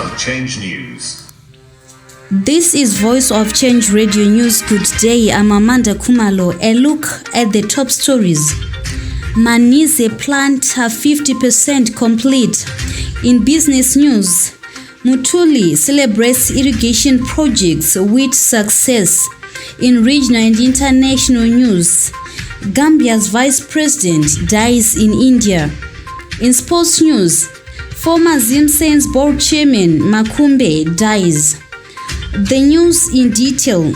of Change News. This is Voice of Change Radio News. Good day, I'm Amanda Kumalo. A look at the top stories. Manhize plant 50% complete. In business news, Mthuli celebrates irrigation projects with success. In regional and international news, Gambia's vice president dies in India. In sports news, former Zimsen's board chairman Makumbe dies. The news in detail.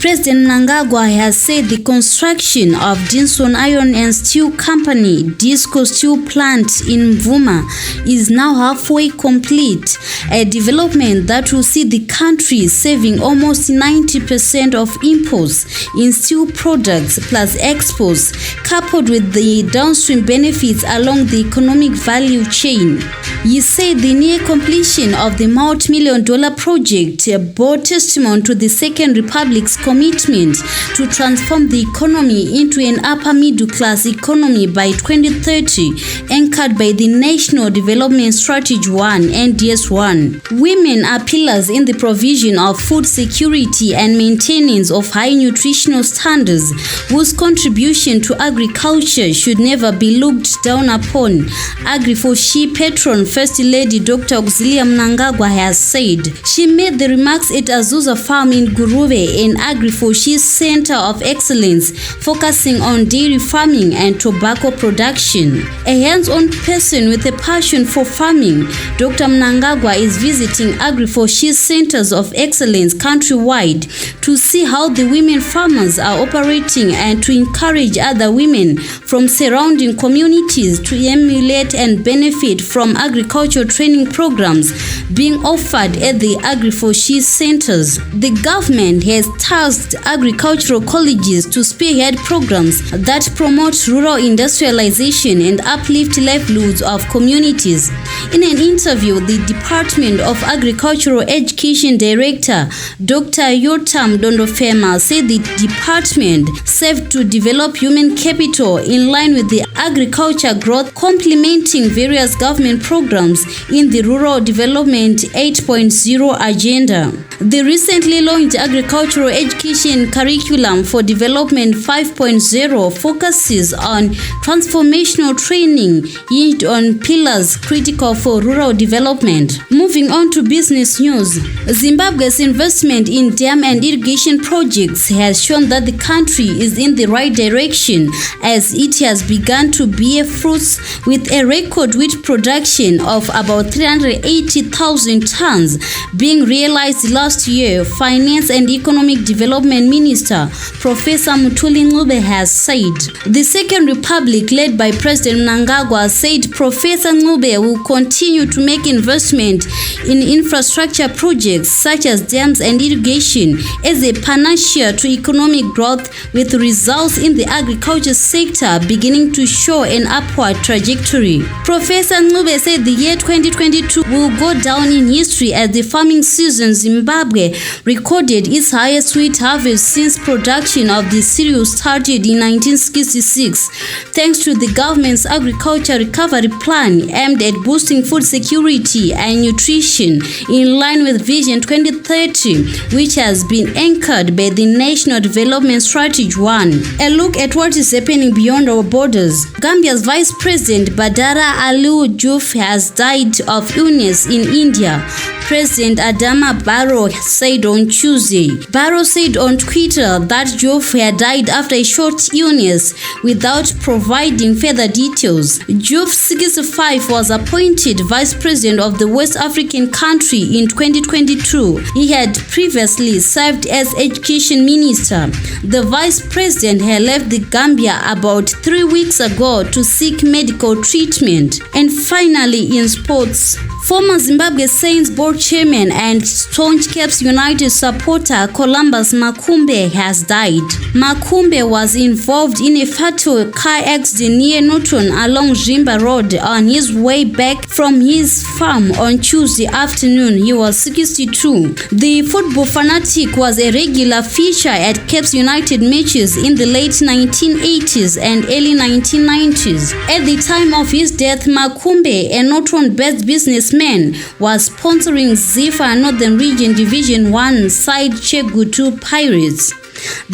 President Mnangagwa has said the construction of Dinson Iron and Steel Company Disco Steel Plant in Mvuma is now halfway complete, a development that will see the country saving almost 90% of imports in steel products plus exports, coupled with the downstream benefits along the economic value chain. He said the near completion of the multi-million-dollar project bore testimony to the Second Republic's commitment to transform the economy into an upper middle class economy by 2030, anchored by the National Development Strategy 1 (NDS1). Women are pillars in the provision of food security and maintenance of high nutritional standards, whose contribution to agriculture should never be looked down upon, Agri4She patron First Lady Dr. Auxilia Mnangagwa has said. She made the remarks at Azusa Farm in Guruve, an Agri4She Center of Excellence focusing on dairy farming and tobacco production. A hands-on person with a passion for farming, Dr. Mnangagwa is visiting Agri4She Centers of Excellence countrywide to see how the women farmers are operating and to encourage other women from surrounding communities to emulate and benefit from agricultural training programs being offered at the Agri4She Centers. The government has tasked agricultural colleges to spearhead programs that promote rural industrialization and uplift livelihoods of communities. In an interview, the Department of Agricultural Education Director, Dr. Yotam Dondofema, said the department served to develop human capital in line with the agriculture growth, complementing various government programs in the Rural Development 8.0 agenda. The recently launched Agricultural Education Curriculum for Development 5.0 focuses on transformational training hinged on pillars critical for rural development. Moving on to business news, Zimbabwe's investment in dam and irrigation projects has shown that the country is in the right direction as it has begun to bear fruits with a record wheat production of about 380,000 tons being realized last year. Finance and Economic Development Minister Professor Mthuli has said. The Second Republic, led by President Mnangagwa, said Professor Ncube will continue to make investment in infrastructure projects such as dams and irrigation as a panacea to economic growth, with results in the agriculture sector beginning to show an upward trajectory. Professor Ncube said the year 2022 will go down in history as the farming season Zimbabwe recorded its highest wheat harvest since production of the cereal started in 1966, thanks to the government's agriculture recovery plan aimed at boosting food security and nutrition in line with Vision 2030, which has been anchored by the National Development Strategy 1. A look at what is happening beyond our borders. Gambia's Vice President Badara Aliu Diouf has died of illness in India, President Adama Barrow said on Tuesday. Barrow said on Twitter that Diouf had died after a short illness without providing further details. Diouf, 65, was appointed Vice President of the West African country in 2022. He had previously served as Education Minister. The Vice President had left the Gambia about 3 weeks ago to seek medical treatment. And finally, in sports, former Zimbabwe Saints board chairman and staunch Cape United supporter Columbus Makumbe has died. Makumbe was involved in a fatal car accident near Norton along Zimba Road on his way back from his farm on Tuesday afternoon. He was 62. The football fanatic was a regular feature at Cape United matches in the late 1980s and early 1990s. At the time of his death, Makumbe, a Norton-based businessman, was sponsoring featuring Zifa Northern Region Division 1 side Chegu 2 Pirates.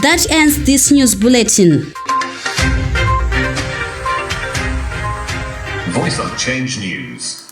That ends this news bulletin. Voice of Change News.